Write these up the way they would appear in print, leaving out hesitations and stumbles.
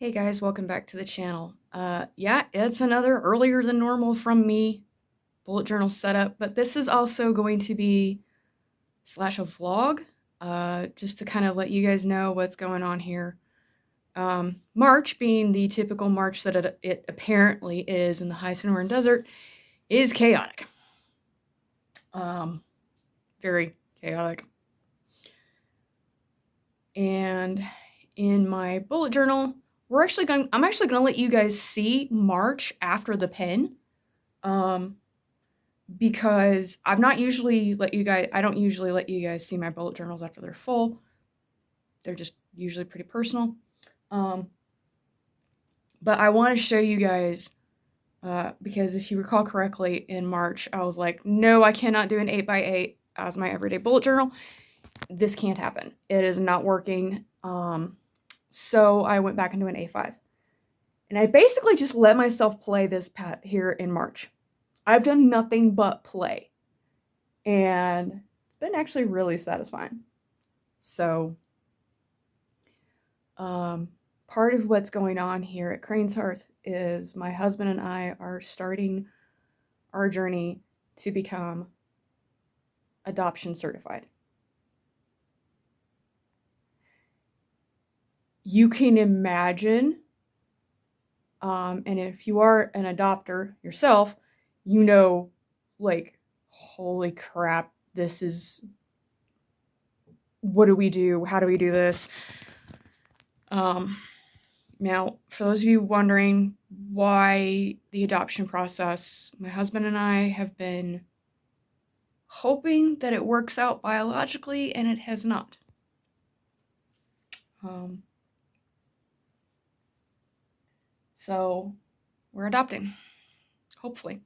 Hey guys, welcome back to the channel. Yeah, it's another earlier than normal from me bullet journal setup, but this is also going to be slash a vlog, just to kind of let you guys know what's going on here. March, being the typical March that it apparently is in the high Sonoran Desert, is chaotic. Very chaotic. And in my bullet journal, I'm actually going to let you guys see March after the pen. Because I don't usually let you guys see my bullet journals after they're full. They're just usually pretty personal. But I want to show you guys, because if you recall correctly, in March, I was like, no, I cannot do an 8x8 as my everyday bullet journal. This can't happen. It is not working. So I went back into an A5. And I basically just let myself play this pat here in March. I've done nothing but play. And it's been actually really satisfying. So, part of what's going on here at Crane's Hearth is my husband and I are starting our journey to become adoption certified. You can imagine, and if you are an adopter yourself, you know, like, holy crap, this is, what do we do? How do we do this? Now, for those of you wondering why the adoption process, my husband and I have been hoping that it works out biologically, and it has not. So we're adopting, hopefully.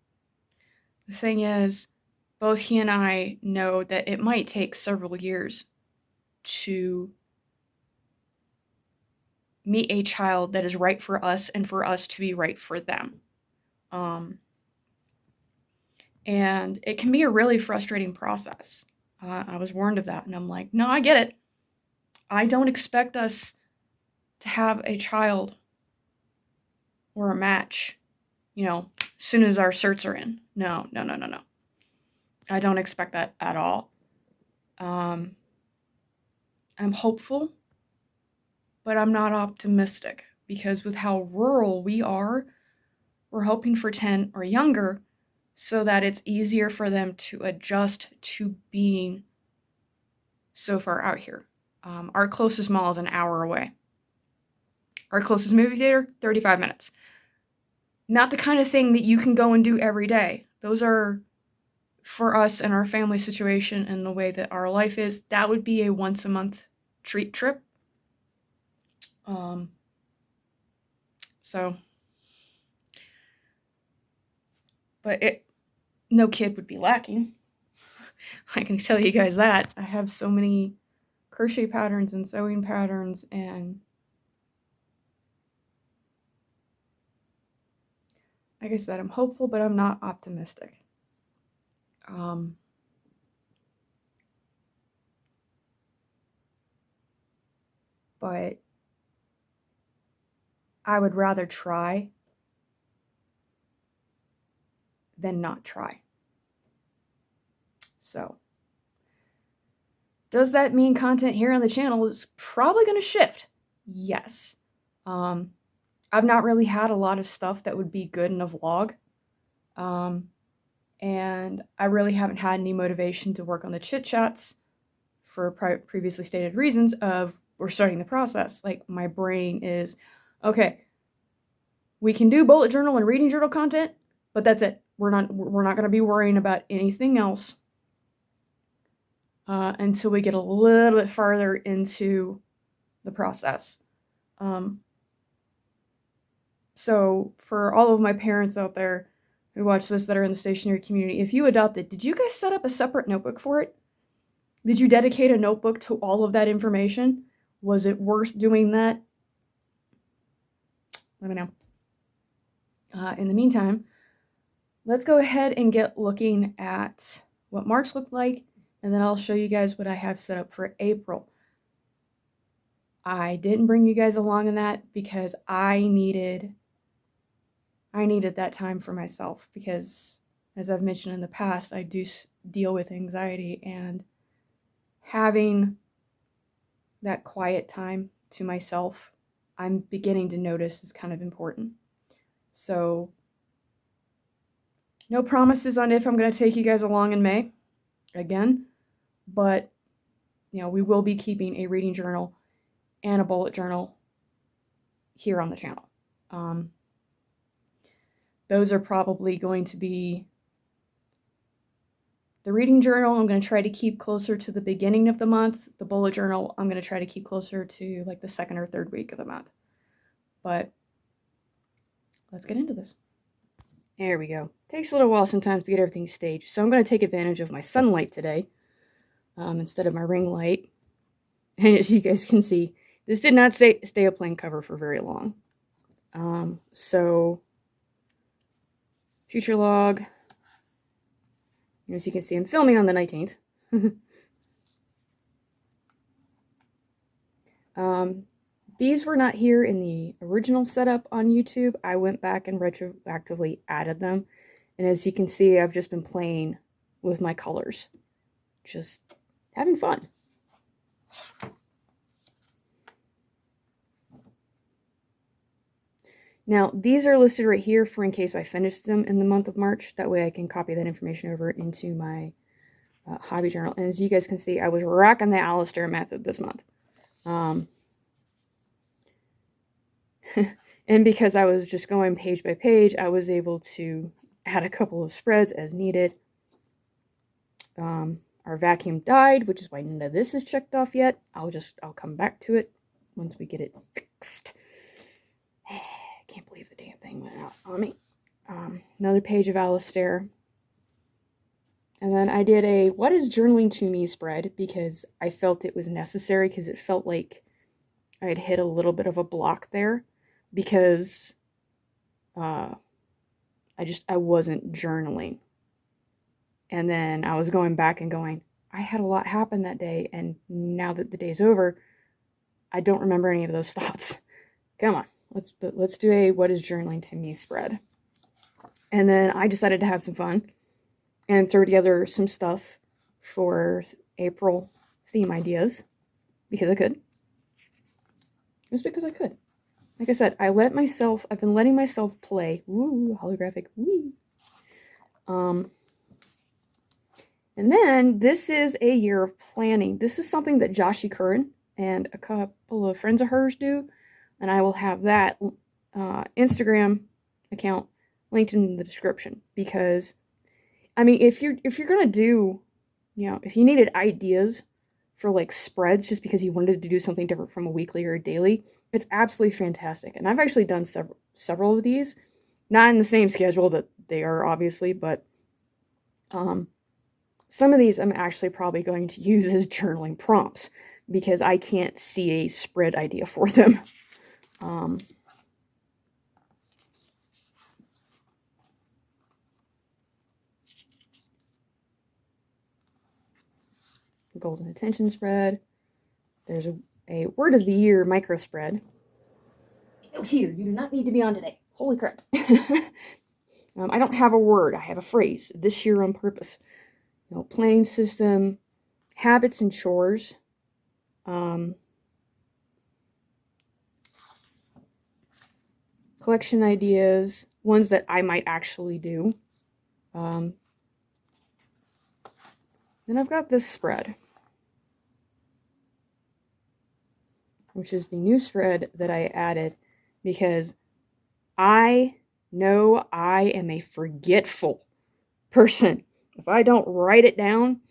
The thing is, both he and I know that it might take several years to meet a child that is right for us and for us to be right for them. And it can be a really frustrating process. I was warned of that, and I'm like, no, I get it. I don't expect us to have a child or a match, as soon as our certs are in. No. I don't expect that at all. I'm hopeful, but I'm not optimistic, because with how rural we are, we're hoping for 10 or younger so that it's easier for them to adjust to being so far out here. Our closest mall is an hour away. Our closest movie theater, 35 minutes. Not the kind of thing that you can go and do every day. Those are, for us and our family situation and the way that our life is, that would be a once a month treat trip. But no kid would be lacking. I can tell you guys that. I have so many crochet patterns and sewing patterns, and like I said, I'm hopeful, but I'm not optimistic. But I would rather try than not try. So, does that mean content here on the channel is probably going to shift? Yes. I've not really had a lot of stuff that would be good in a vlog. And I really haven't had any motivation to work on the chit chats for previously stated reasons of we're starting the process. Like, my brain is, okay, we can do bullet journal and reading journal content, but that's it. We're not going to be worrying about anything else until we get a little bit farther into the process. So for all of my parents out there who watch this that are in the stationary community, if you adopted, did you guys set up a separate notebook for it? Did you dedicate a notebook to all of that information? Was it worth doing that? Let me know. In the meantime, let's go ahead and get looking at what March looked like, and then I'll show you guys what I have set up for April. I didn't bring you guys along in that because I needed that time for myself, because as I've mentioned in the past, I do deal with anxiety, and having that quiet time to myself, I'm beginning to notice is kind of important. So no promises on if I'm going to take you guys along in May again, but we will be keeping a reading journal and a bullet journal here on the channel. Those are probably going to be the reading journal. I'm going to try to keep closer to the beginning of the month. The bullet journal, I'm going to try to keep closer to like the second or third week of the month. But let's get into this. There we go. Takes a little while sometimes to get everything staged, so I'm going to take advantage of my sunlight today instead of my ring light. And as you guys can see, this did not stay a plain cover for very long. So, future log. As you can see, I'm filming on the 19th. These were not here in the original setup on YouTube. I went back and retroactively added them. And as you can see, I've just been playing with my colors. Just having fun. Now, these are listed right here for in case I finish them in the month of March. That way I can copy that information over into my hobby journal. And as you guys can see, I was rocking the Alistair method this month. And because I was just going page by page, I was able to add a couple of spreads as needed. Our vacuum died, which is why none of this is checked off yet. I'll come back to it once we get it fixed. I can't believe the damn thing went out on me. Another page of Alistair. And then I did a what is journaling to me spread because I felt it was necessary, because it felt like I had hit a little bit of a block there, because I wasn't journaling. And then I was going back and going, I had a lot happen that day, and now that the day's over, I don't remember any of those thoughts. Come on, let's do a what is journaling to me spread. And then I decided to have some fun and throw together some stuff for April theme ideas, because I could. It was because I could. Like I said, I've been letting myself play. Woo, holographic, wee. And then this is a year of planning. This is something that Joshi Curran and a couple of friends of hers do. And I will have that Instagram account linked in the description, because, I mean, if you're going to do, if you needed ideas for like spreads just because you wanted to do something different from a weekly or a daily, it's absolutely fantastic. And I've actually done several of these, not in the same schedule that they are, obviously, but some of these I'm actually probably going to use as journaling prompts, because I can't see a spread idea for them. Goals and attention spread. There's a word of the year micro spread. Oh, here, you do not need to be on today. Holy crap. I don't have a word. I have a phrase. This year on purpose. Planning system, habits and chores. Collection ideas, ones that I might actually do. Then I've got this spread, which is the new spread that I added because I know I am a forgetful person. If I don't write it down,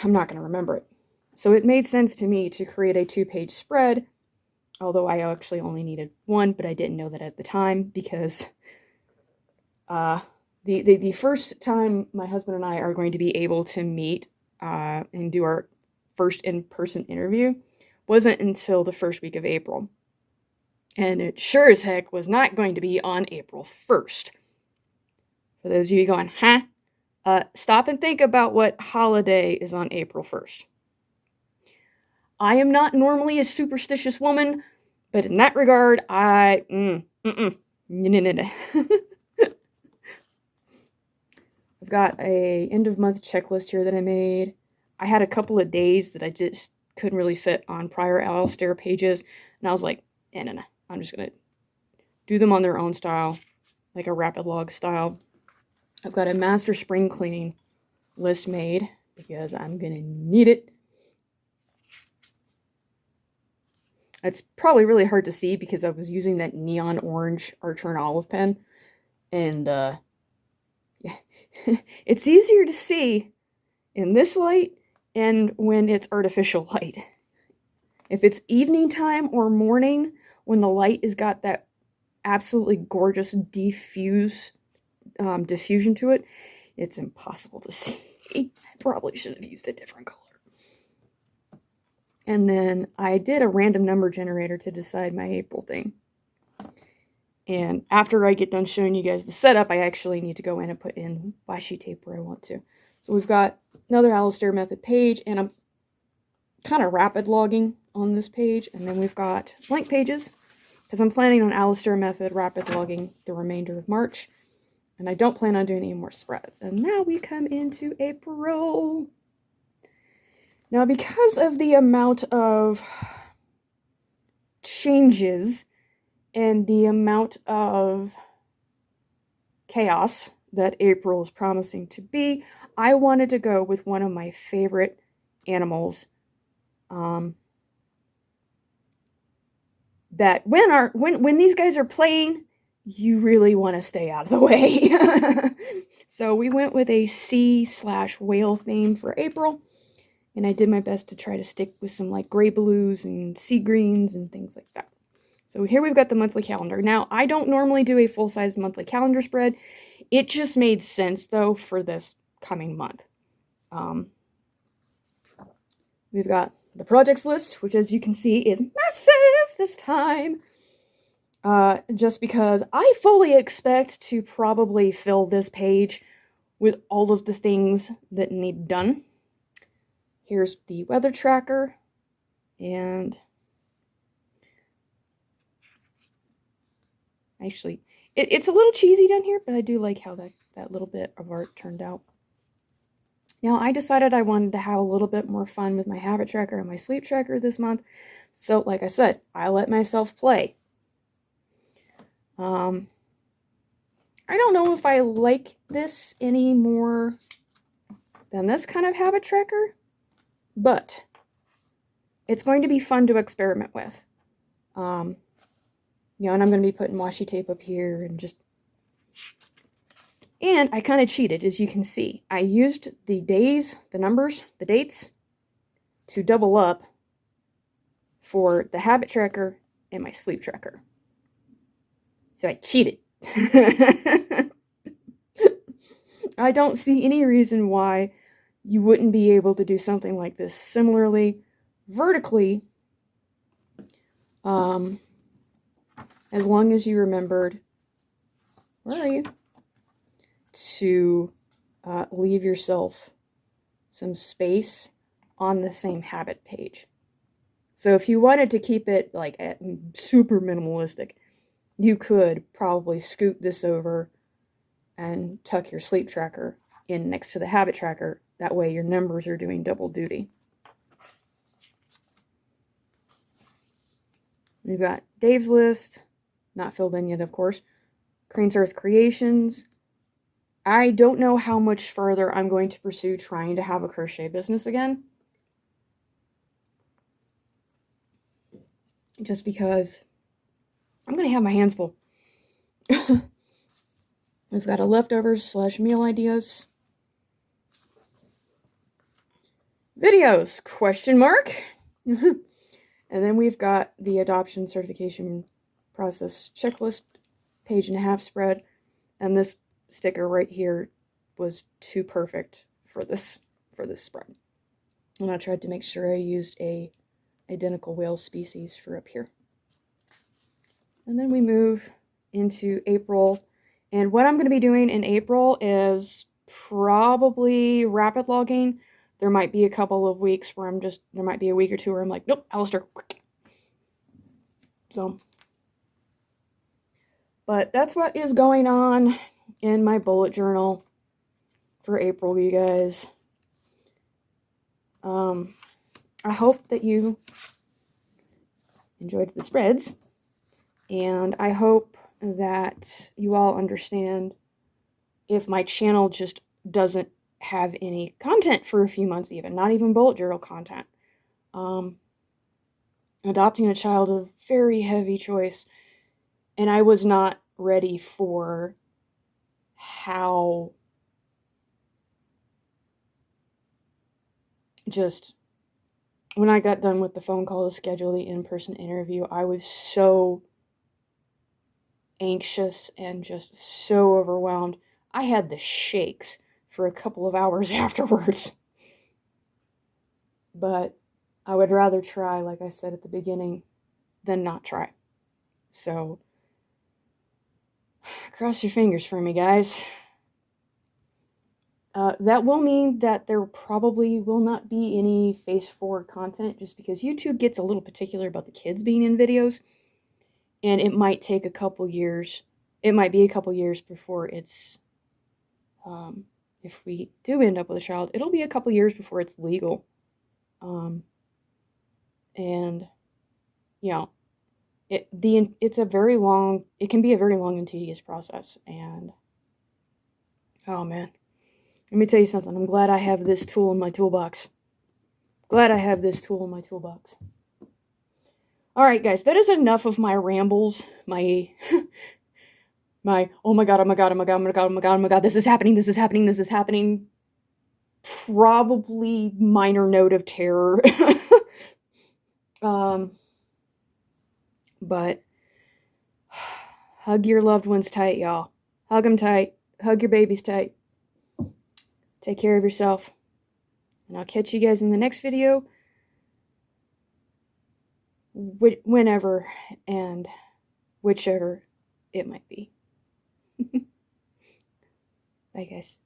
I'm not going to remember it. So it made sense to me to create a 2-page spread, although I actually only needed one, but I didn't know that at the time, because the first time my husband and I are going to be able to meet and do our first in-person interview wasn't until the first week of April. And it sure as heck was not going to be on April 1st. For those of you going, huh? Stop and think about what holiday is on April 1st. I am not normally a superstitious woman, but in that regard, I've got a end of month checklist here that I made. I had a couple of days that I just couldn't really fit on prior Alistair pages, and I was like, no, I'm just gonna do them on their own style, like a rapid log style. I've got a master spring cleaning list made because I'm gonna need it. It's probably really hard to see because I was using that neon orange Archer and Olive pen, and yeah, it's easier to see in this light and when it's artificial light. If it's evening time or morning when the light has got that absolutely gorgeous diffusion to it, it's impossible to see. I probably should have used a different color. And then I did a random number generator to decide my April thing. And after I get done showing you guys the setup, I actually need to go in and put in washi tape where I want to. So we've got another Alistair method page, and I'm kind of rapid logging on this page. And then we've got blank pages, because I'm planning on Alistair method rapid logging the remainder of March. And I don't plan on doing any more spreads. And now we come into April. Now, because of the amount of changes and the amount of chaos that April is promising to be, I wanted to go with one of my favorite animals. That when these guys are playing, you really want to stay out of the way. So we went with a sea/whale theme for April. And I did my best to try to stick with some like gray blues and sea greens and things like that. So here we've got the monthly calendar. Now, I don't normally do a full-size monthly calendar spread. It just made sense, though, for this coming month. We've got the projects list, which, as you can see, is massive this time. Just because I fully expect to probably fill this page with all of the things that need done. Here's the weather tracker, and actually, it's a little cheesy down here, but I do like how that little bit of art turned out. Now, I decided I wanted to have a little bit more fun with my habit tracker and my sleep tracker this month, so like I said, I let myself play. I don't know if I like this any more than this kind of habit tracker, but it's going to be fun to experiment with. And I'm going to be putting washi tape up here and I kind of cheated, as you can see. I used the days, the numbers, the dates to double up for the habit tracker and my sleep tracker. So I cheated. I don't see any reason why you wouldn't be able to do something like this similarly, vertically, as long as you remembered, where are you, to leave yourself some space on the same habit page. So if you wanted to keep it like super minimalistic, you could probably scoot this over and tuck your sleep tracker in next to the habit tracker. That way your numbers are doing double duty. We've got Dave's list, not filled in yet, of course. Crane's Earth Creations. I don't know how much further I'm going to pursue trying to have a crochet business again. Just because I'm going to have my hands full. We've got a leftovers/meal ideas. Videos, question mark. And then we've got the adoption certification process checklist, 1.5-page spread. And this sticker right here was too perfect for this spread. And I tried to make sure I used a identical whale species for up here. And then we move into April. And what I'm going to be doing in April is probably rapid logging There might be a couple of weeks where there might be a week or two where I'm like, nope, Alistair. So, but that's what is going on in my bullet journal for April, you guys. I hope that you enjoyed the spreads, and I hope that you all understand if my channel just doesn't have any content for a few months, not even bullet journal content. Adopting a child is a very heavy choice, and I was not ready for how just when I got done with the phone call to schedule the in-person interview, I was so anxious and just so overwhelmed. I had the shakes for a couple of hours afterwards. But I would rather try, like I said at the beginning, than not try. So, cross your fingers for me, guys. That will mean that there probably will not be any face-forward content, just because YouTube gets a little particular about the kids being in videos, and it might take a couple years. It might be a couple years before it's, if we do end up with a child, it'll be a couple years before it's legal. And, you know, it can be a very long and tedious process, and, oh man. Let me tell you something. I'm glad I have this tool in my toolbox. Alright, guys, that is enough of my rambles. My oh my god, this is happening. Probably minor note of terror. But hug your loved ones tight, y'all. Hug them tight. Hug your babies tight. Take care of yourself. And I'll catch you guys in the next video. Whenever and whichever it might be. Bye, guys.